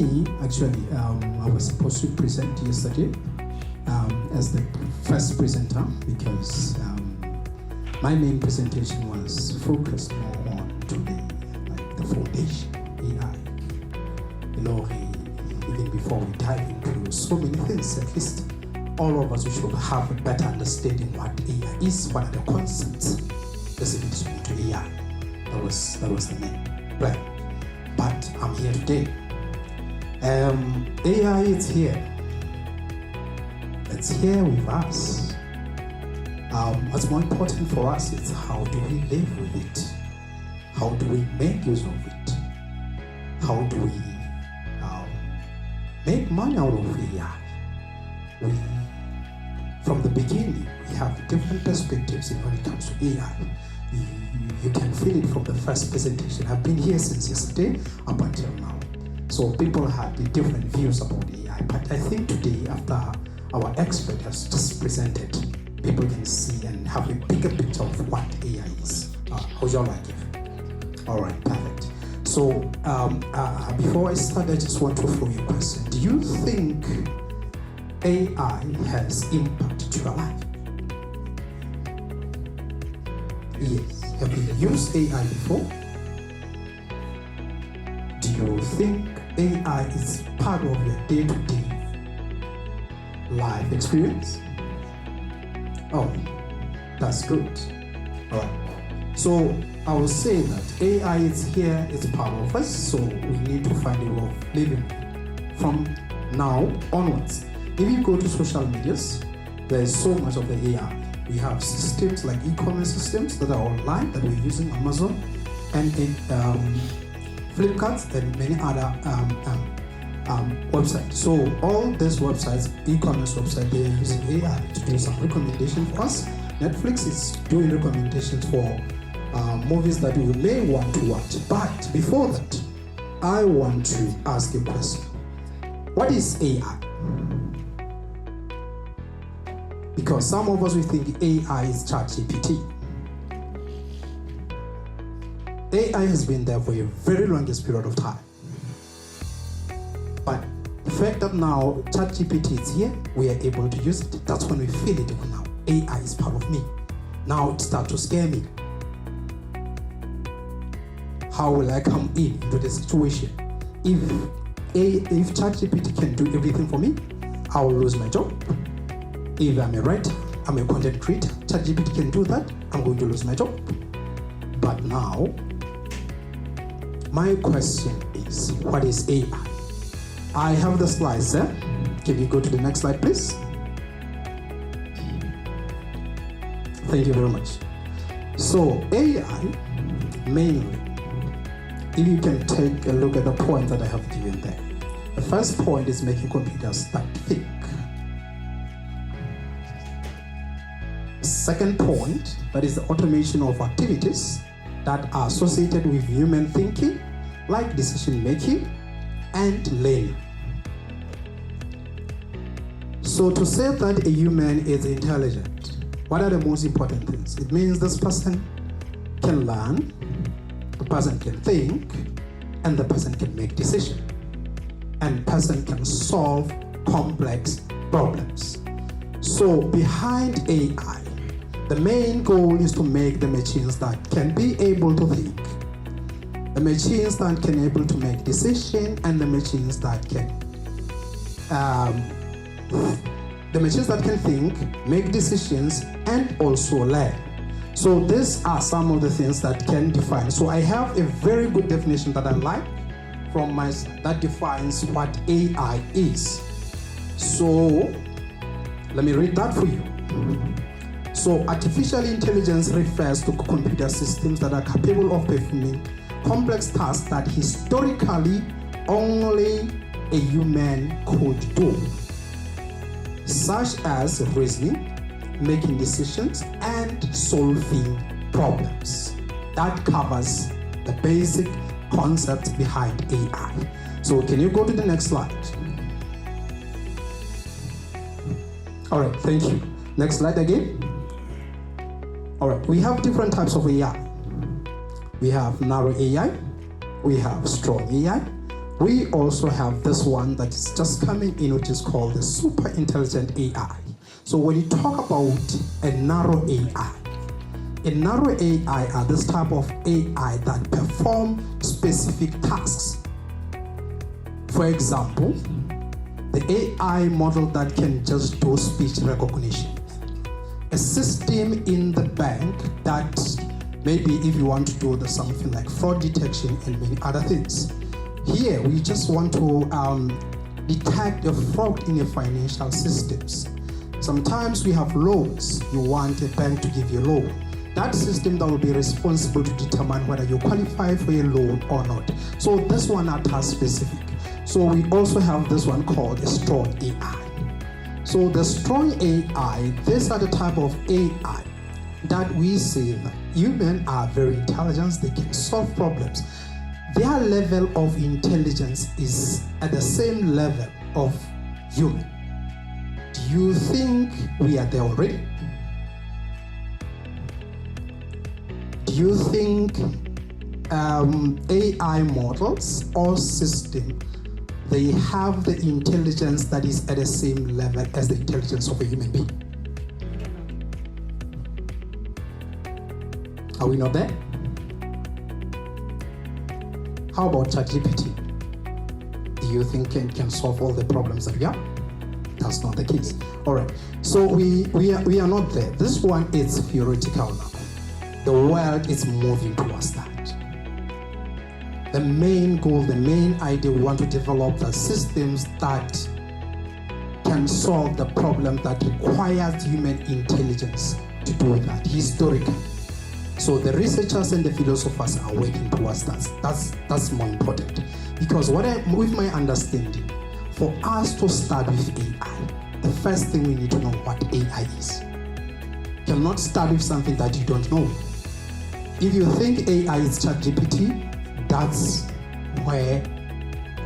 me, actually, I was supposed to present yesterday as the first presenter because my main presentation was focused more on the foundation, AI. Even before we dive into so many things, at least all of us should have a better understanding what AI is, what are the concepts specific to AI. That was the main plan. But I'm here today. AI is here. It's here with us. What's more important for us is how do we live with it? How do we make use of it? How do we make money out of AI? From the beginning, we have different perspectives when it comes to AI. You can feel it from the first presentation. I've been here since yesterday up until now. So people had different views about AI. But I think today, after our expert has just presented, people can see and have a bigger picture of what AI is. How's your like it? All right, perfect. So before I start, I just want to throw you a question. Do you think AI has impacted your life? Yes. Have you used AI before? Do you think AI is part of your day-to-day life experience? Oh, that's good. All right. So I will say that AI is here, it's part of us, so we need to find a way of living from now onwards. If you go to social medias, there is so much of the AI. We have systems like e-commerce systems that are online that we're using, Amazon and Flipkart and many other websites. So all these websites, e-commerce websites, they are using AI to do some recommendations for us. Netflix is doing recommendations for movies that we may want to watch. But before that, I want to ask a question. What is AI? Because some of us, we think AI is ChatGPT. AI has been there for a very longest period of time. But the fact that now ChatGPT is here, we are able to use it. That's when we feel it now. AI is part of me. Now it starts to scare me. How will I come into the situation? If ChatGPT can do everything for me, I will lose my job. If I'm a writer, I'm a content creator, ChatGPT can do that, I'm going to lose my job. But now, my question is, what is AI? I have the slides there. Can you go to the next slide, please? Thank you very much. So, AI, mainly, if you can take a look at the points that I have given there. The first point is making computers that think. Second point, that is the automation of activities that are associated with human thinking, like decision making and learning. So to say that a human is intelligent, what are the most important things? It means this person can learn, the person can think, and the person can make decisions, and the person can solve complex problems. So behind AI, the main goal is to make the machines that can be able to think, the machines that can be able to make decisions, and the machines that can think, make decisions, and also learn. So these are some of the things that can define. So I have a very good definition that I like from my that defines what AI is. So let me read that for you. So artificial intelligence refers to computer systems that are capable of performing complex tasks that historically only a human could do, such as reasoning, making decisions, and solving problems. That covers the basic concepts behind AI. So can you go to the next slide? All right, thank you. Next slide again. All right, we have different types of AI. We have narrow AI, we have strong AI, we also have this one that is just coming in, which is called the super intelligent AI. So when you talk about a narrow AI are this type of AI that perform specific tasks. For example, the AI model that can just do speech recognition. A system in the bank that maybe if you want to do something like fraud detection and many other things. Here, we just want to detect a fraud in the financial systems. Sometimes we have loans. You want a bank to give you a loan. That system that will be responsible to determine whether you qualify for a loan or not. So this one are task specific. So we also have this one called a strong AI. So the strong AI, these are the type of AI that we say that humans are very intelligent, they can solve problems. Their level of intelligence is at the same level of human. Do you think we are there already? Do you think AI models or system, they have the intelligence that is at the same level as the intelligence of a human being? Are we not there? How about ChatGPT? Do you think it can solve all the problems that we have? That's not the case. All right. So we are not there. This one is theoretical now. The world is moving towards that. The main goal, the main idea, we want to develop the systems that can solve the problem that requires human intelligence to do that historically. So the researchers and the philosophers are working towards that. That's more important. Because with my understanding, for us to start with AI, the first thing we need to know what AI is. You cannot start with something that you don't know. If you think AI is ChatGPT, that's where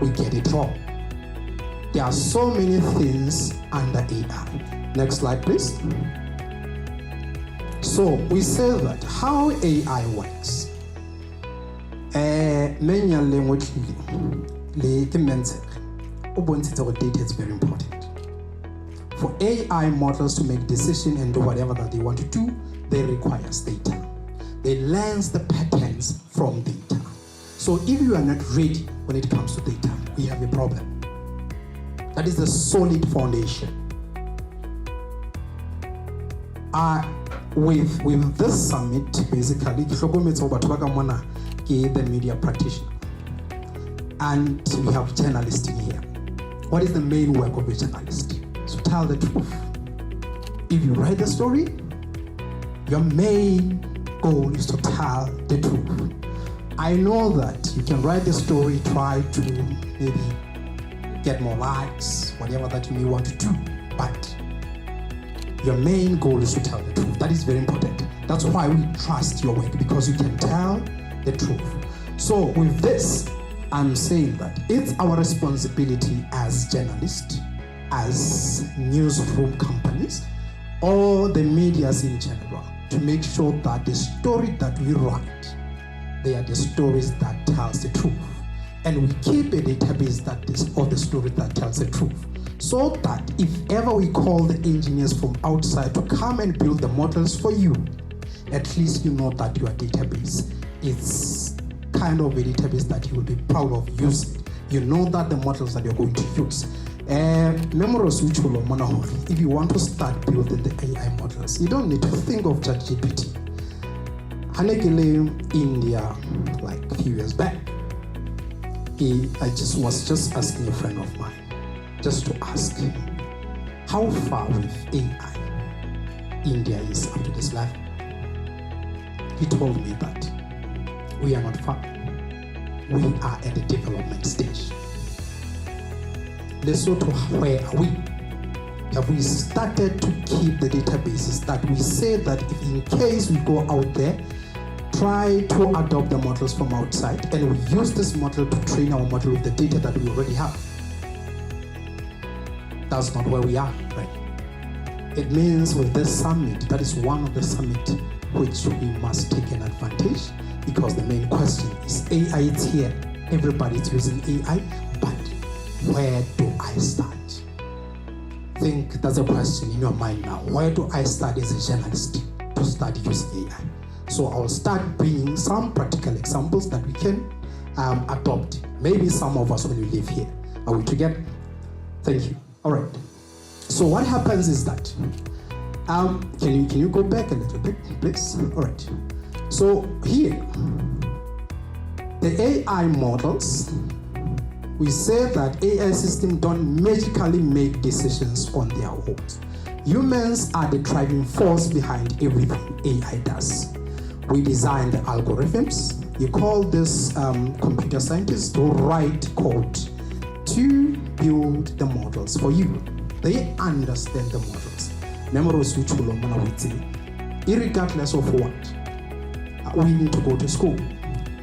we get it wrong. There are so many things under AI. Next slide, please. So we say that how AI works. Many language data is very important. For AI models to make decisions and do whatever that they want to do, they require data. They learn the patterns from data. So if you are not ready when it comes to data, we have a problem. That is the solid foundation. With this summit, basically, the media practitioner. And we have journalists in here. What is the main work of a journalist? So tell the truth. If you write the story, your main goal is to tell the truth. I know that you can write the story, try to maybe get more likes, whatever that you may want to do, but your main goal is to tell the truth. That is very important. That's why we trust your work, because you can tell the truth. So with this, I'm saying that it's our responsibility as journalists, as newsroom companies, or the medias in general, to make sure that the story that we write, they are the stories that tells the truth. And we keep a database that is of the story that tells the truth. So that if ever we call the engineers from outside to come and build the models for you, at least you know that your database is kind of a database that you will be proud of using. You know that the models that you're going to use. If you want to start building the AI models, you don't need to think of ChatGPT. India, like a few years back, I was just asking a friend of mine, just to ask him, how far with AI India is up to this level? He told me that we are not far. We are at the development stage. Lesotho, where are we? Have we started to keep the databases that we say that if in case we go out there, try to adopt the models from outside, and we use this model to train our model with the data that we already have? That's not where we are, right? It means with this summit, that is one of the summits which we must take an advantage, because the main question is AI is here. Everybody's using AI, but where do I start? Think that's a question in your mind now. Where do I start as a journalist to start using AI? So I'll start bringing some practical examples that we can adopt. Maybe some of us when we live here. Are we together? Thank you. All right. So what happens is that, can you go back a little bit, please? All right. So here, the AI models, we say that AI systems don't magically make decisions on their own. Humans are the driving force behind everything AI does. We design the algorithms. You call this computer scientists to write code to build the models for you. They understand the models. Irregardless of what, we need to go to school.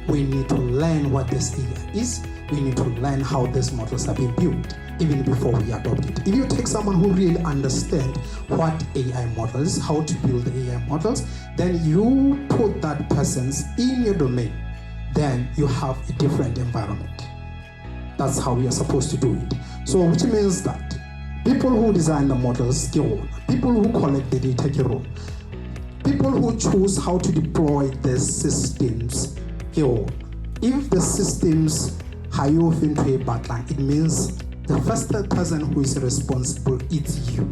We need to learn what this AI is. We need to learn how these models are being built, even before we adopt it. If you take someone who really understands what AI models, how to build the AI models, then you put that person in your domain, then you have a different environment. That's how we are supposed to do it. So which means that people who design the models, people who collect the data, people who choose how to deploy the systems, if the systems are into a backline, it means the first person who is responsible is you.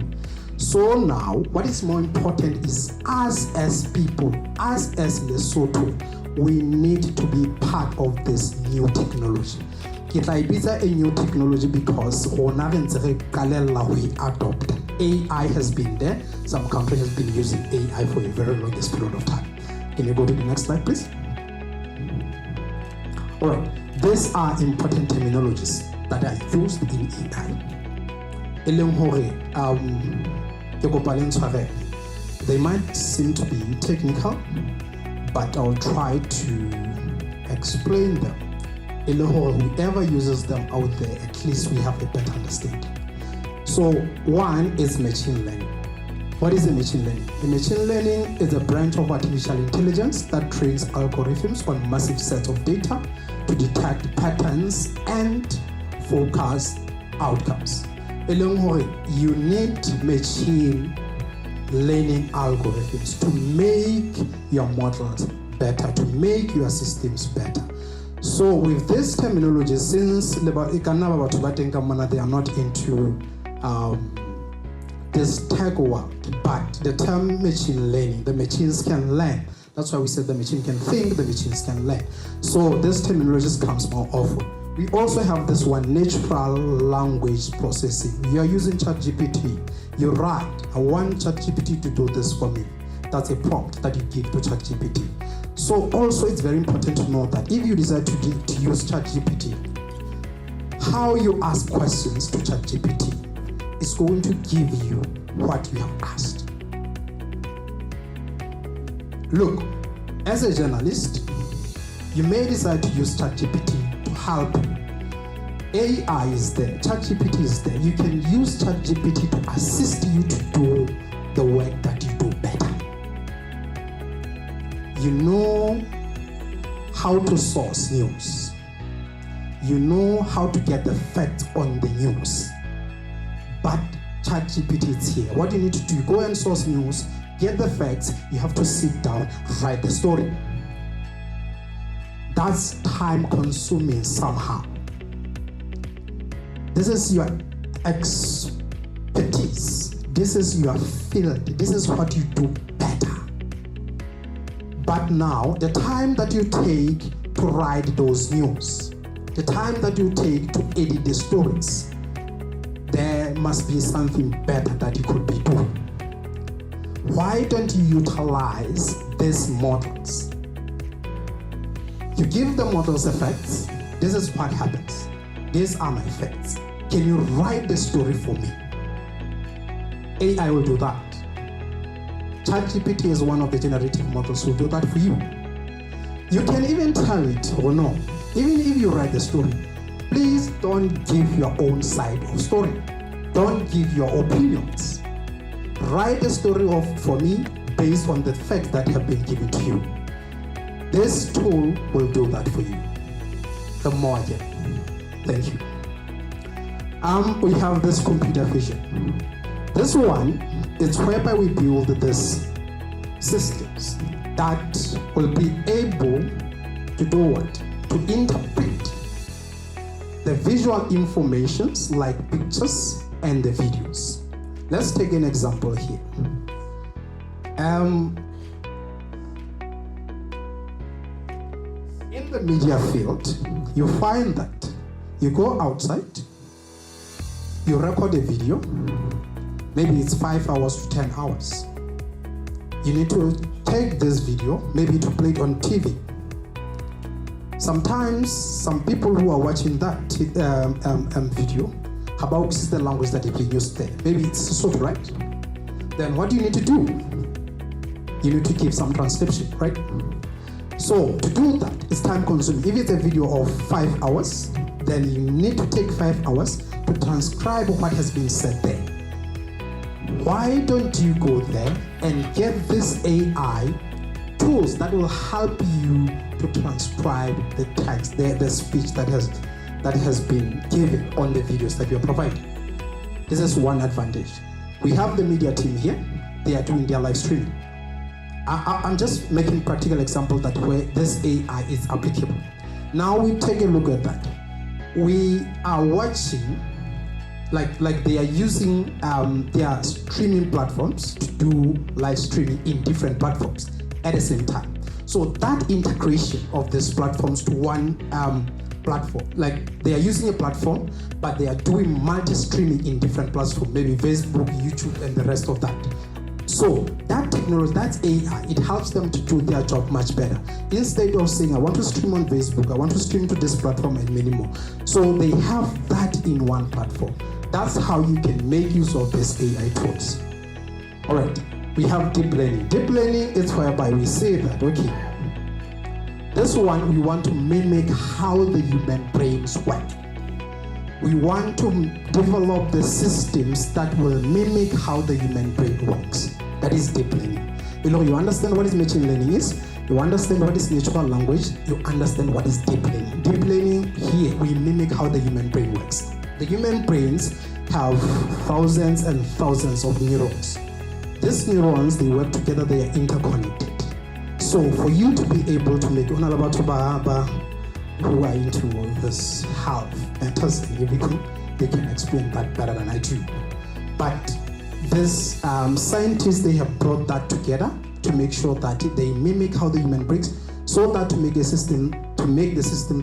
So now, what is more important is us as people, us as Lesotho, we need to be part of this new technology. It is a new technology because we adopt. AI has been there. Some countries have been using AI for a very long period of time. Can you go to the next slide, please? All right, these are important terminologies that are used in AI. They might seem to be technical, but I'll try to explain them. Whoever uses them out there, at least we have a better understanding. So one is machine learning. What is a machine learning? A machine learning is a branch of artificial intelligence that trains algorithms on massive sets of data to detect patterns and forecast outcomes. You need machine learning algorithms to make your models better, to make your systems better. So with this terminology, since they are not into this tech world, but the term machine learning, the machines can learn. That's why we said the machine can think, the machines can learn. So this terminology comes more often. We also have this one, natural language processing. You are using ChatGPT. You write, I want ChatGPT to do this for me. That's a prompt that you give to ChatGPT. So also it's very important to know that if you decide to use ChatGPT, how you ask questions to ChatGPT is going to give you what you have asked. Look, as a journalist, you may decide to use ChatGPT to help you. AI is there, ChatGPT is there. You can use ChatGPT to assist you to do the work that you do better. You know how to source news. You know how to get the facts on the news. But ChatGPT is here. What you need to do, go and source news, get the facts, you have to sit down, write the story. That's time consuming somehow. This is your expertise. This is your field. This is what you do better. But now, the time that you take to write those news, the time that you take to edit the stories, there must be something better that you could be doing. Why don't you utilize these models? You give the models the facts. This is what happens. These are my facts. Can you write the story for me? AI will do that. ChatGPT is one of the generative models who will do that for you. You can even tell it, or no, even if you write the story, please don't give your own side of story. Don't give your opinions. Write the story for me based on the facts that have been given to you. This tool will do that for you. the more I get. Thank you. We have this computer vision. This one is whereby we build these systems that will be able to do what? To interpret the visual informations like pictures and the videos. Let's take an example here. In the media field, you find that you go outside, you record a video, maybe it's 5 hours to 10 hours. You need to take this video, maybe to play it on TV. Sometimes, some people who are watching that video, Habau is the language that you can use there. Maybe it's Lesotho, right? Then what do you need to do? You need to give some transcription, right? So to do that, it's time consuming. If it's a video of 5 hours, then you need to take 5 hours to transcribe what has been said there. Why don't you go there and get this AI tools that will help you to transcribe the text, the speech that has been given on the videos that you're providing? This is one advantage. We have the media team here. They are doing their live streaming. I'm just making practical example that where this AI is applicable. Now we take a look at that. We are watching, like they are using their streaming platforms to do live streaming in different platforms at the same time. So that integration of these platforms to one platform, like they are using a platform, but they are doing multi-streaming in different platforms, maybe Facebook, YouTube, and the rest of that. So that technology, that's AI, it helps them to do their job much better. Instead of saying, I want to stream on Facebook, I want to stream to this platform and many more. So they have that in one platform. That's how you can make use of these AI tools. All right, we have deep learning. Deep learning is whereby we say that, okay, this one, we want to mimic how the human brains work. We want to develop the systems that will mimic how the human brain works. That is deep learning. You understand what is machine learning is, you understand what is natural language, you understand what is deep learning. Deep learning, here, we mimic how the human brain works. The human brains have thousands and thousands of neurons. These neurons, they work together, they are interconnected. So for you to be able to make, who are into this health matters and everything, they can explain that better than I do. But this scientists, they have brought that together to make sure that they mimic how the human brains, so that to make the system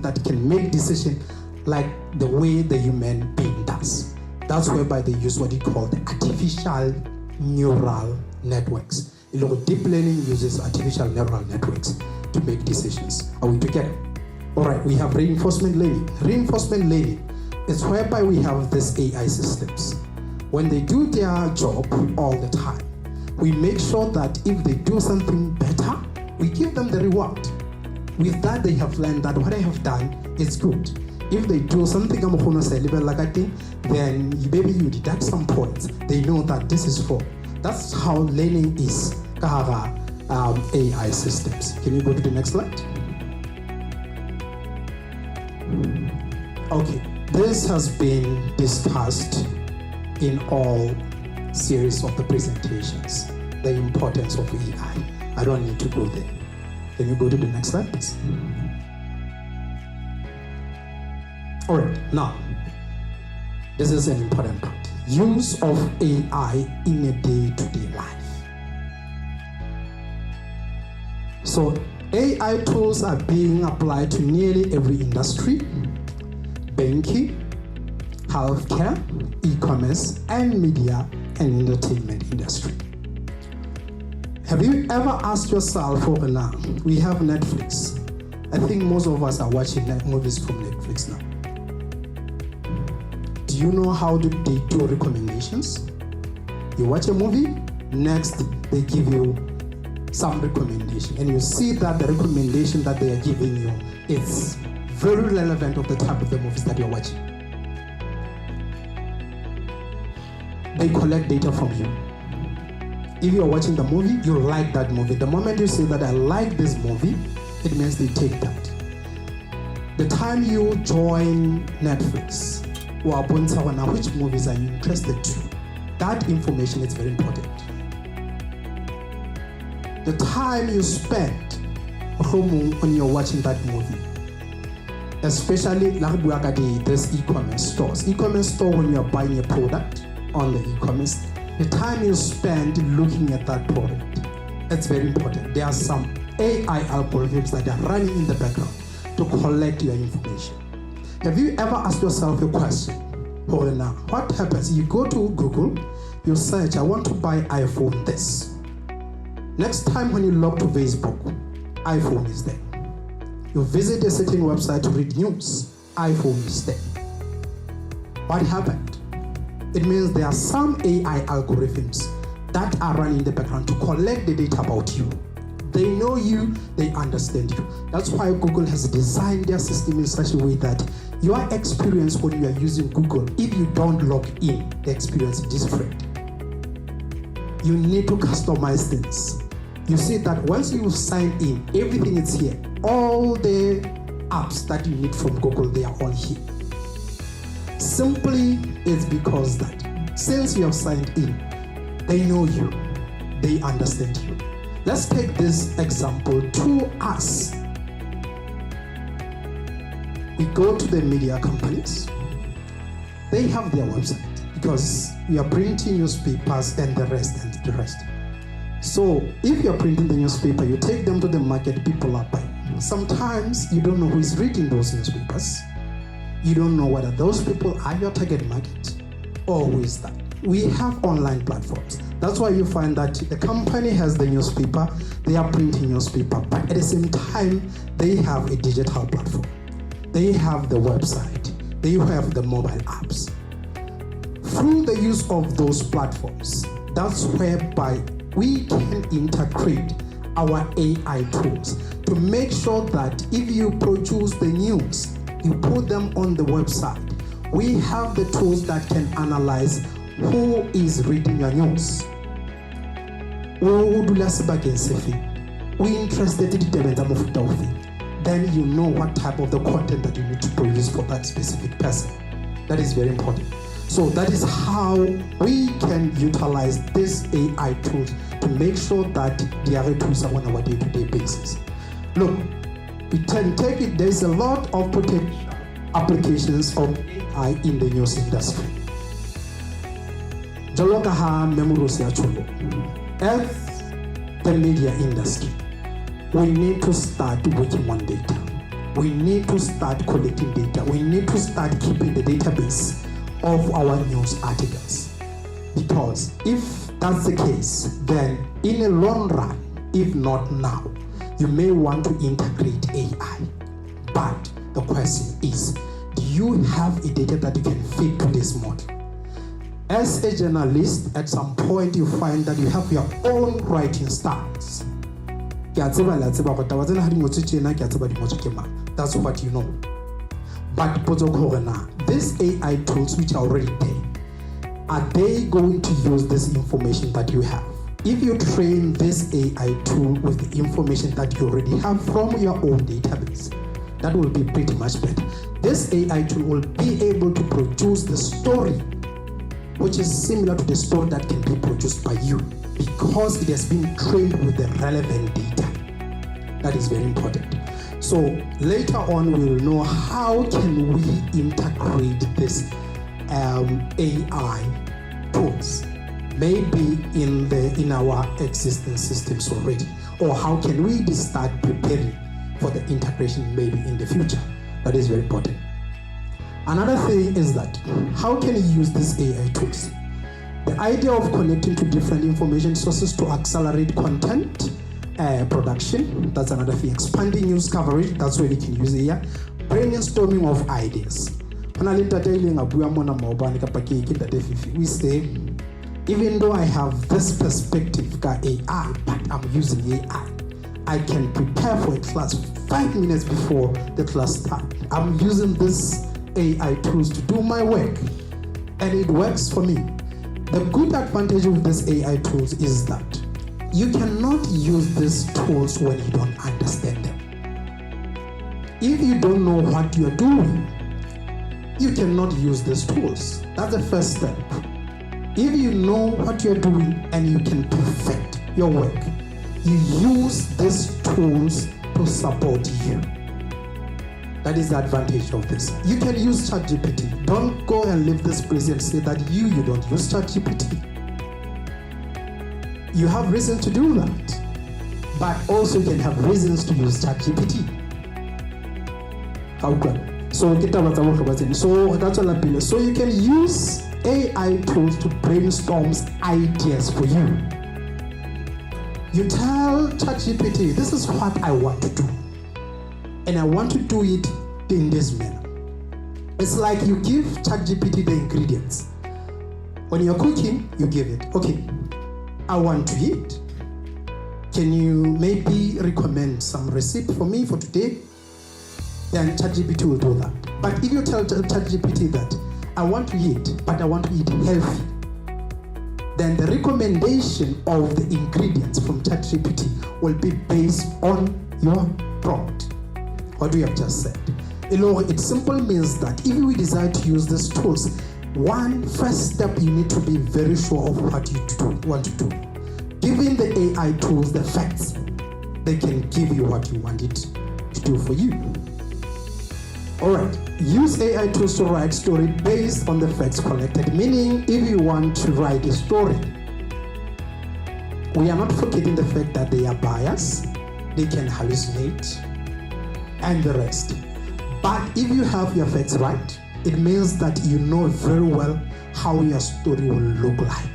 that can make decision like the way the human being does. That's whereby they use what you call the artificial neural networks. Deep learning uses artificial neural networks to make decisions. Are we together? All right, we have reinforcement learning. Reinforcement learning is whereby we have these AI systems. When they do their job all the time, we make sure that if they do something better, we give them the reward. With that, they have learned that what I have done is good. If they do something then maybe you deduct some points. They know that this is wrong. That's how learning is AI systems. Can you go to the next slide? Okay, this has been discussed in all series of the presentations, the importance of AI. I don't need to go there. Can you go to the next slide, please? All right, now, this is an important part. Use of AI in a day-to-day life. So, AI tools are being applied to nearly every industry: banking, healthcare, e-commerce, and media and entertainment industry. Have you ever asked yourself, now, we have Netflix. I think most of us are watching movies from Netflix now. Do you know how they do recommendations? You watch a movie, next they give you some recommendation, and you see that the recommendation that they are giving you is very relevant of the type of the movies that you're watching. They collect data from you. If you're watching the movie, you like that movie. The moment you say that I like this movie, it means they take that. The time you join Netflix, which movies are you interested to? That information is very important. The time you spend when you're watching that movie, especially there's e-commerce stores. E-commerce store, when you're buying a product on the e-commerce, the time you spend looking at that product, it's very important. There are some AI algorithms that are running in the background to collect your information. Have you ever asked yourself a question? What happens? You go to Google, you search, I want to buy iPhone this. Next time when you log to Facebook, iPhone is there. You visit a certain website to read news, iPhone is there. What happened? It means there are some AI algorithms that are running in the background to collect the data about you. They know you, they understand you. That's why Google has designed their system in such a way that your experience when you are using Google, if you don't log in, the experience is different. You need to customize things. You see that once you sign in, everything is here. All the apps that you need from Google, they are all here. Simply it's because that since you have signed in, they know you, they understand you. Let's take this example to us. We go to the media companies. They have their website because we are printing newspapers and the rest. So if you're printing the newspaper, you take them to the market, people are buying. Sometimes you don't know who is reading those newspapers. You don't know whether those people are your target market or who is that. We have online platforms. That's why you find that the company has the newspaper, they are printing newspaper, but at the same time, they have a digital platform. They have the website, they have the mobile apps. Through the use of those platforms, that's whereby we can integrate our AI tools to make sure that if you produce the news, you put them on the website. We have the tools that can analyze who is reading your news. We interested in the then you know what type of the content that you need to produce for that specific person. That is very important. So that is how we can utilize these AI tools to make sure that the other tools are on our day-to-day basis. Look, we can take it, there's a lot of potential applications of AI in the news industry. As the media industry, we need to start working on data. We need to start collecting data. We need to start keeping the database of our news articles. Because if that's the case, then in the long run, if not now, you may want to integrate AI. But the question is, do you have a data that you can fit to this model? As a journalist, at some point you find that you have your own writing styles. That's what you know. But these AI tools which are already there, are they going to use this information that you have? If you train this AI tool with the information that you already have from your own database, that will be pretty much better. This AI tool will be able to produce the story which is similar to the story that can be produced by you because it has been trained with the relevant data. That is very important. So later on we will know how can we integrate this AI tools maybe in our existing systems already, or how can we start preparing for the integration maybe in the future. That is very important. Another thing is that how can you use these AI tools? The idea of connecting to different information sources to accelerate content production, that's another thing. Expanding news coverage, that's where you can use it here. Brainstorming of ideas. We say, even though I have this perspective AI, but I'm using AI, I can prepare for a class 5 minutes before the class starts. I'm using this AI tools to do my work, and it works for me. The good advantage of this AI tools is that you cannot use these tools when you don't understand them. If you don't know what you're doing, you cannot use these tools. That's the first step. If you know what you're doing and you can perfect your work, you use these tools to support you. That is the advantage of this. You can use ChatGPT. Don't go and leave this place and say that you don't use ChatGPT. You have reason to do that, but also you can have reasons to use ChatGPT. How come? So that's all. So you can use AI tools to brainstorm ideas for you. You tell ChatGPT, this is what I want to do, and I want to do it in this manner. It's like you give ChatGPT the ingredients. When you're cooking, you give it, okay, I want to eat. Can you maybe recommend some recipe for me for today? Then ChatGPT will do that. But if you tell ChatGPT that I want to eat, but I want to eat healthy, then the recommendation of the ingredients from ChatGPT will be based on your prompt. What we have just said. It simply means that if we decide to use these tools, one first step, you need to be very sure of what you want to do. Giving the AI tools the facts, they can give you what you want it to do for you. Alright, use AI tools to write story based on the facts collected, meaning if you want to write a story, we are not forgetting the fact that they are biased, they can hallucinate, and the rest. But if you have your facts right, it means that you know very well how your story will look like.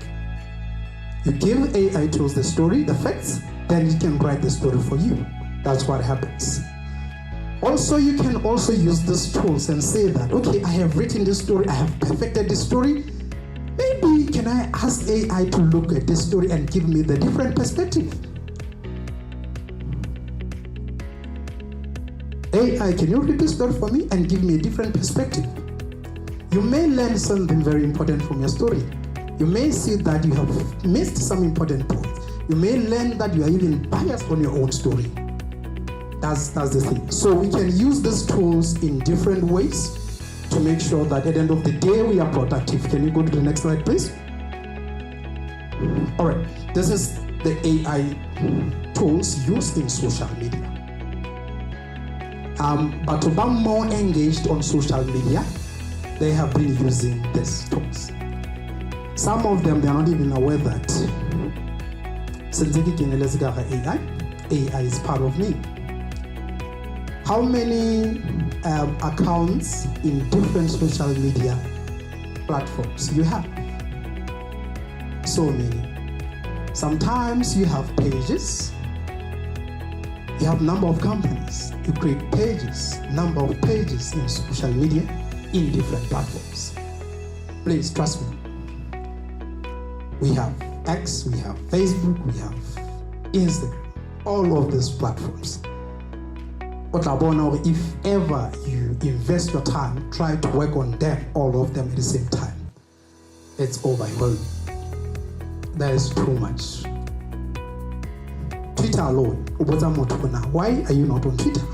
You give AI tools the story, the facts, then it can write the story for you. That's what happens. Also, you can also use these tools and say that, okay, I have written this story, I have perfected this story. Maybe can I ask AI to look at this story and give me the different perspective? AI, can you read this story for me and give me a different perspective? You may learn something very important from your story. You may see that you have missed some important points. You may learn that you are even biased on your own story. That's the thing. So we can use these tools in different ways to make sure that at the end of the day we are productive. Can you go to the next slide, please? All right, this is the AI tools used in social media. But to be more engaged on social media, they have been using these tools. Some of them, they are not even aware that AI is part of me. How many accounts in different social media platforms you have? So many. Sometimes you have pages. You have number of companies. You create pages, number of pages in social media in different platforms. Please trust me. We have X, we have Facebook, we have Instagram, all of these platforms. But if ever you invest your time, try to work on them, all of them at the same time, it's overwhelming. There is too much. Twitter alone, why are you not on Twitter?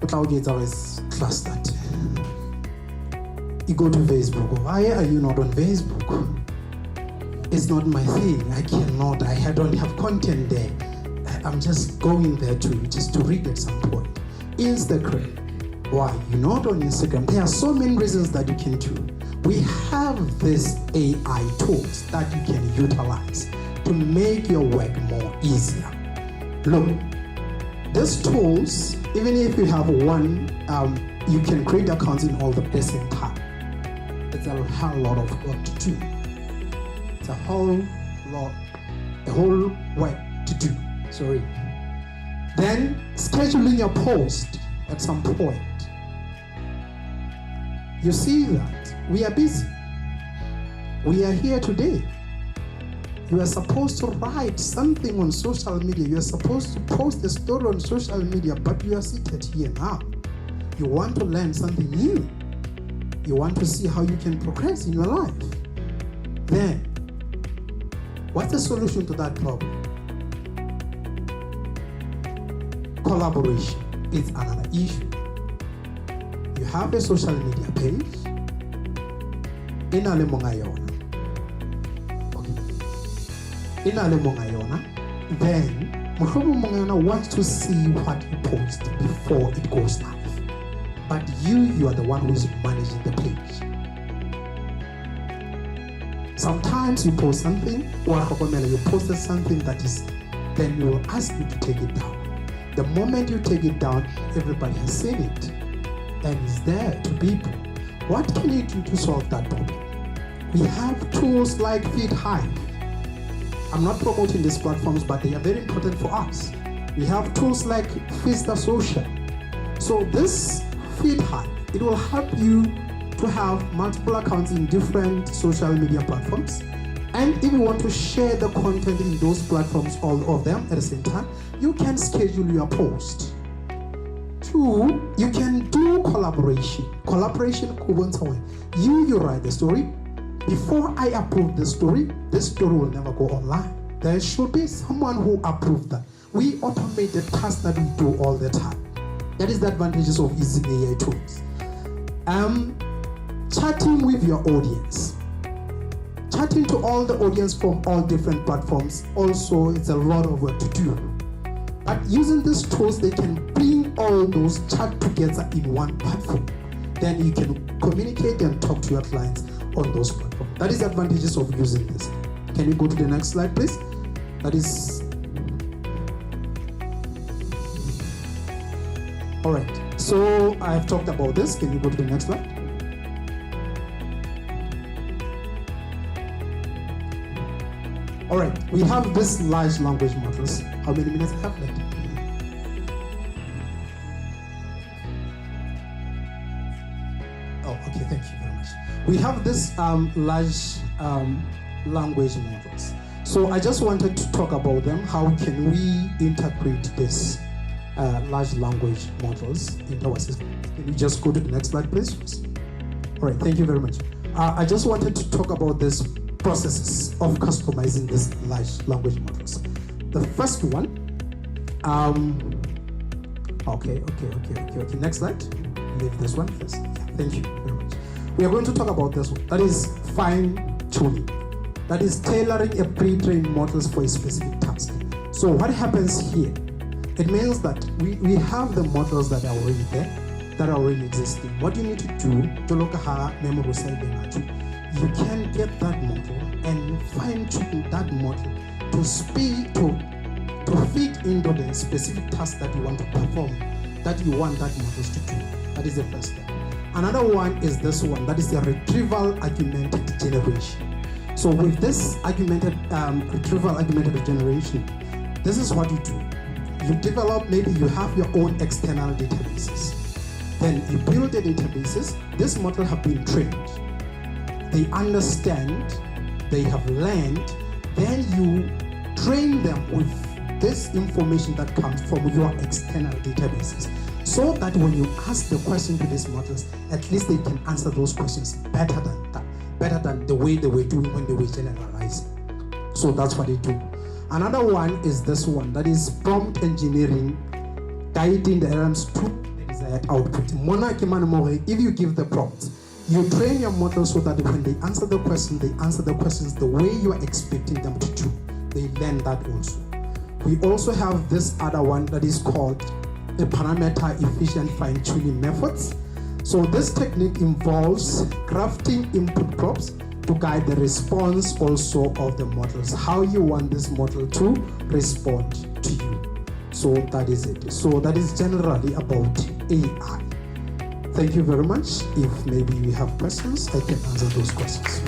But our kids always trust that. You go to Facebook, why are you not on Facebook? It's not my thing. I cannot. I don't have content there. I'm just going there to read at some point. Instagram. Why? You're not on Instagram. There are so many reasons that you can do. We have these AI tools that you can utilize to make your work more easier. Look, these tools, even if you have one, you can create accounts in all the same time. It's a whole lot of work to do. It's a whole work to do. Sorry. Then scheduling your post at some point. You see that we are busy. We are here today. You are supposed to write something on social media. You are supposed to post a story on social media, but you are seated here now. You want to learn something new. You want to see how you can progress in your life. Then, what's the solution to that problem? Collaboration. is another issue. You have a social media page. Inale monga yona. Okay. Inale monga yona. Then Mohomo Mongana wants to see what you post before it goes live. But you are the one who is managing the page. Sometimes you post something, or you posted something that is, then we will ask you to take it down. The moment you take it down, everybody has seen it and is there to people. What can you do to solve that problem? We have tools like FeedHive. I'm not promoting these platforms, but they are very important for us. We have tools like Vista Social. So this FeedHive, it will help you to have multiple accounts in different social media platforms. And if you want to share the content in those platforms, all of them at the same time, you can schedule your post. 2, you can do collaboration. Collaboration, you write the story. Before I approve this story will never go online. There should be someone who approved that. We automate the tasks that we do all the time. That is the advantages of using AI tools. Chatting with your audience. Chatting to all the audience from all different platforms also is a lot of work to do. But using these tools, they can bring all those chat together in one platform. Then you can communicate and talk to your clients on those platforms. That is the advantages of using this. Can you go to the next slide, please? That is... All right, so I've talked about this. Can you go to the next slide? All right, we have this large language models. How many minutes I have left? Oh, okay, thank you very much. We have this large language models. So I just wanted to talk about them. How can we interpret this large language models in our system? Can you just go to the next slide, please? All right, thank you very much. I just wanted to talk about this processes of customizing these large language models. The first one, okay. Next slide. Leave this one first. Yeah, thank you very much. We are going to talk about this one. That is fine-tuning. That is tailoring a pre-trained models for a specific task. So what happens here? It means that we have the models that are already there, that are already existing. What you need to do to look at how memory you can get that model and fine-tune that model to speak to fit into the specific task that you want to perform, that you want that models to do. That is the first step. Another one is this one, that is the retrieval augmented generation. So with this retrieval augmented generation, this is what you do. You develop, maybe you have your own external databases. Then you build the databases. This model have been trained. They understand, they have learned, then you train them with this information that comes from your external databases, so that when you ask the question to these models, at least they can answer those questions better than the way they were doing when they were generalizing. So that's what they do. Another one is this one, that is prompt engineering, guiding the LLMs to the desired output. If you give the prompts, you train your model so that when they answer the question, they answer the questions the way you are expecting them to do. They learn that also. We also have this other one that is called the parameter efficient fine-tuning methods. So this technique involves crafting input prompts to guide the response also of the models, how you want this model to respond to you. So that is it. So that is generally about AI. Thank you very much. If maybe you have questions, I can answer those questions.